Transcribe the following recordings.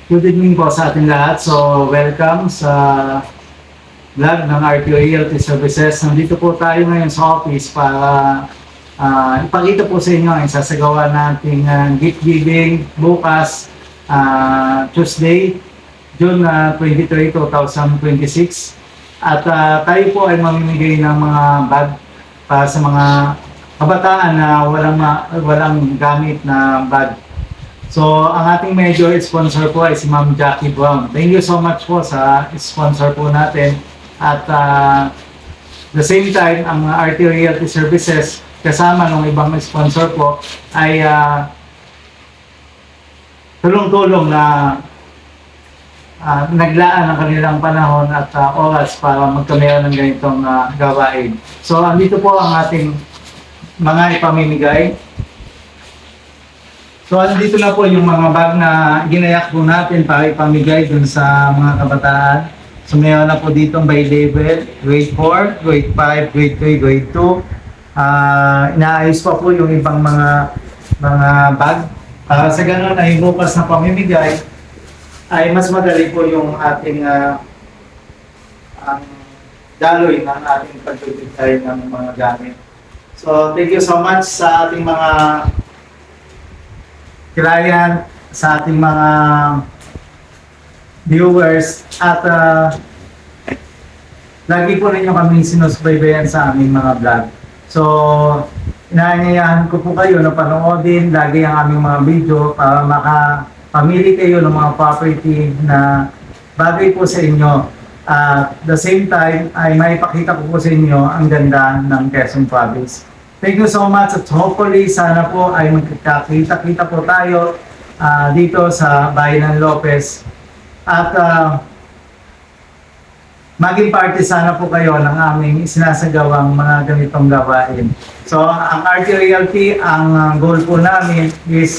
Good evening po sa ating lahat. So, welcome sa vlog ng RTO Realty Services. Nandito po tayo ngayon sa office para ipakita po sa inyo ang sasagawa nating gift giving bukas, Tuesday, June 23, 2026. At tayo po ay mamimigay ng mga bag para sa mga kabataan na walang gamit na bag. So, ang ating major sponsor po ay si Ma'am Jackie Brown. Thank you so much po sa sponsor po natin. At the same time, ang RTO Realty Services kasama ng ibang sponsor po ay tulong-tulong na naglaan ng kanilang panahon at oras para magkameron ng ganitong gawain. So, andito po ang ating mga ipamimigay. So, andito na po yung mga bag na ginayak po natin para ipamigay dun sa mga kabataan. So, mayroon na po dito by level, grade 4, grade 5, grade 3, grade 2. Inaayos pa po yung ibang mga bag. Sa ganun ay bukas na pamimigay ay mas madali po yung ating ang daloy ng ating pagbibigay ng mga gamit. So, thank you so much sa ating mga client, sa ating mga viewers, at lagi po ninyo kami sinusubaybayan sa aming mga vlog. So, inaanyayahan ko po kayo na panoodin lagi ang aming mga video para makapamili kayo ng mga property na bagay po sa inyo. At the same time, ay maipakita ko po sa inyo ang ganda ng Quezon Province. Thank you so much at hopefully sana po ay magkakita-kita po tayo dito sa Bayan ng Lopez at maging parte sana po kayo ng aming sinasagawang mga ganitong gawain. So ang RTO Realty, ang goal po namin is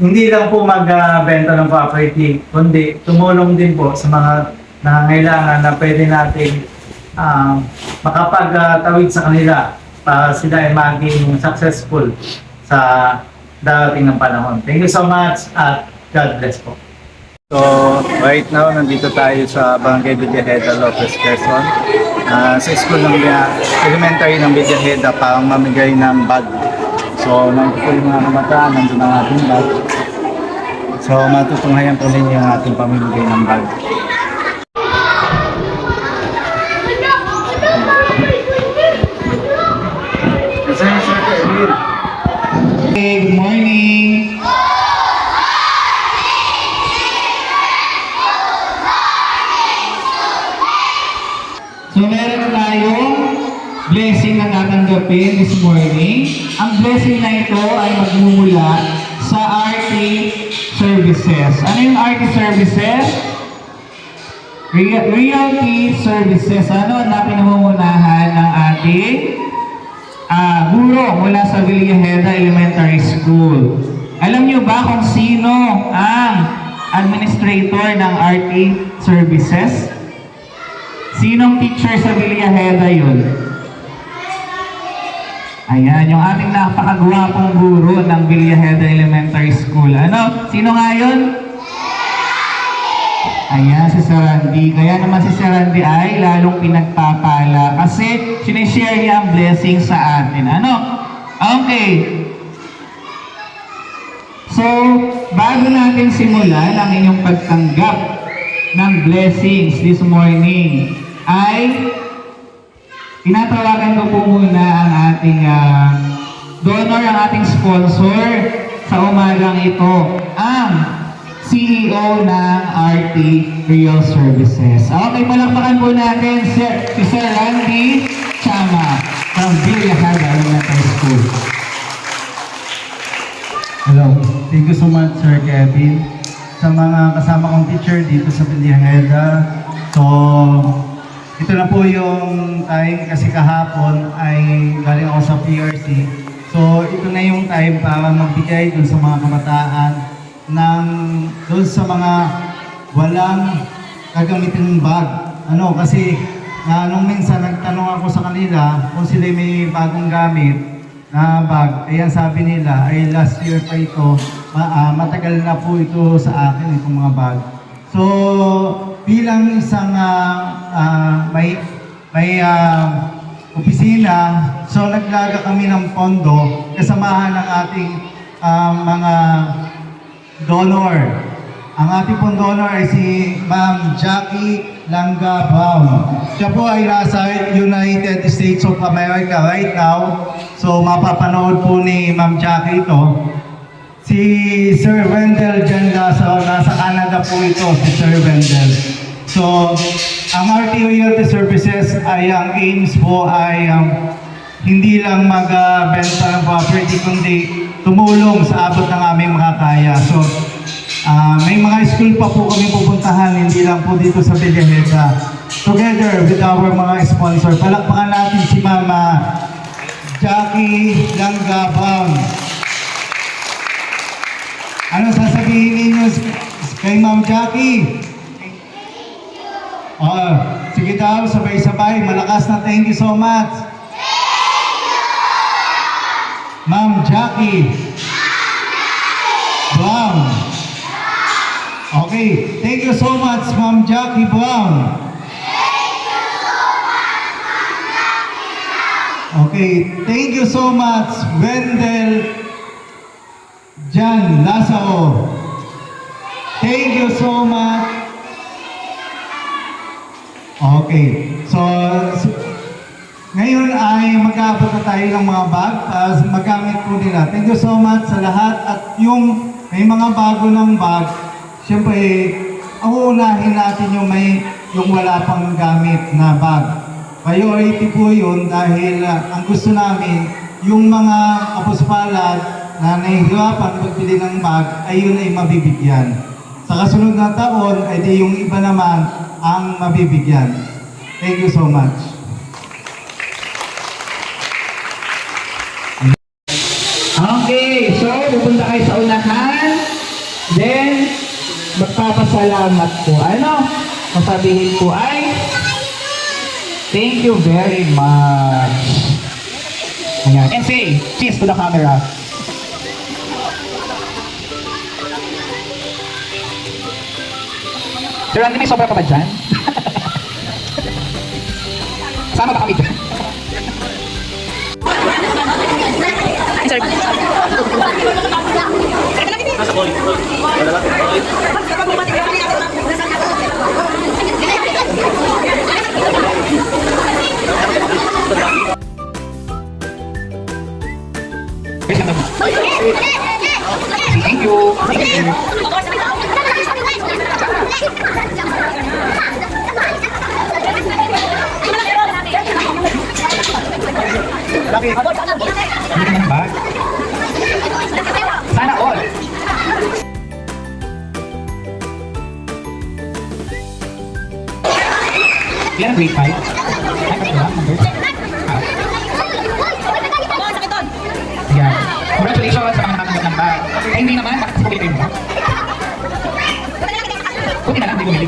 hindi lang po magbenta ng property, kundi tumulong din po sa mga nangangailangan na pwede natin makapagtawid sa kanila para sila ay maging successful sa darating ng panahon. Thank you so much at God bless po. So, right now, nandito tayo sa Barangay Villajeda, Lopez, Quezon. Sa school ng elementary ng Villajeda para mamigay ng bag. So, nandito po yung mga kamataan, nandito ang ating bag. So, matutunghayan po ninyo yung ating pamimigay ng bag. Good morning! So meron tayong blessing na tatanggapin this morning. Ang blessing na ito ay magmumula sa RT Services. Ano yung RT Services? Realty Services. Ano na pinamumunahan ng ating guro mula sa Villajeda Elementary School. Alam niyo ba kung sino ang administrator ng RT Services? Sinong teacher sa Villajeda yun? Ayan, yung ating napakagwapong guro ng Villajeda Elementary School. Ano? Sino nga yun? Ayan, si Sir Randy. Kaya naman si Sir Randy ay lalong pinagpapala kasi sinishare niya ang blessing sa atin. Ano? Okay. So, bago natin simulan ang inyong pagtanggap ng blessings this morning, ay tinatawagan ko po muna ang ating donor, ang ating sponsor sa umagang ito, ang CEO ng RT Real Services. Okay, palakpakan po natin si Sir Randy Chama from Villajeda Elementary School. Hello. Thank you so much, Sir Kevin. Sa mga kasama kong teacher dito sa Villajeda. So, ito na po yung time kasi kahapon ay galing ako sa PRC. So, ito na yung time para magbigay dun sa mga kabataan doon sa mga walang gagamitin ng bag. Kasi nung minsan nagtanong ako sa kanila kung sila may bagong gamit na bag. Ayan, sabi nila ay last year pa ito matagal na po ito sa akin, itong mga bag. So, bilang isang may opisina, so naglaga kami ng pondo kasamahan ng ating mga donor. Ang ating pong donor ay si Ma'am Jackie Langga Brown. Siya po ay nasa United States of America right now. So mapapanood po ni Ma'am Jackie ito. Si Sir Wendell dyan nasa Canada po ito, si Sir Wendell. So, ang RTO Realty Services ay ang aims po ay hindi lang magbenta ng property kundi tumulong sa abot ng aming makakaya. So, may mga school pa po kami pupuntahan, hindi lang po dito sa Villaheda. Together with our mga sponsor, palakpakan natin si Mama Jackie Langga Brown. Ano sasabihin ninyo kay Ma'am Jackie? Sige daw, sabay-sabay, malakas na thank you so much. Ma'am Jackie Brown. Okay, thank you so much, Ma'am Jackie Brown. Okay, thank you so much, Wendell Jan Lazaro. Thank you so much. Okay, so ngayon ay mag-aabot na tayo ng mga bag para magamit po nila. Thank you so much sa lahat. At yung may mga bago ng bag, siyempre, ang uunahin natin yung wala pang gamit na bag. Priority po yun dahil ang gusto namin, yung mga kapuspalad na nahihirapan magbili ng bag, ay yun ay mabibigyan. Sa kasunod na taon, ay di yung iba naman ang mabibigyan. Thank you so much. Okay, so pupunta kayo sa unahan. Then, magpapasalamat po. Ano? Masabihin po ay, thank you very much. Ayan. And say, cheers to the camera. Sir Randy, may sobra pa ba dyan? Sama ba kami dyan? Sir. Thank you. Laki. Ba? Sana all. Yan ang grade 5. Ay, kasi lang, number. Yan. Congratulations sa mga nakakamit ng bag. Ay, hindi naman, bakit sa kayo mo? Kunti na lang, hindi bumili.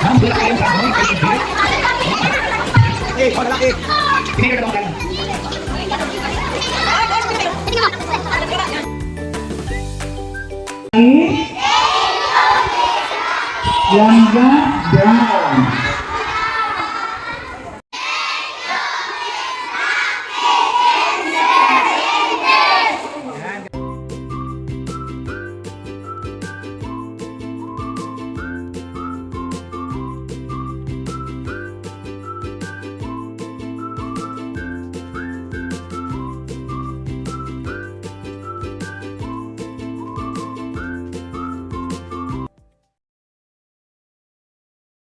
Ang bulak kayo sa amoy, kayo ibig. Eh, malaki. Pinigil ka lang. Langga Brown.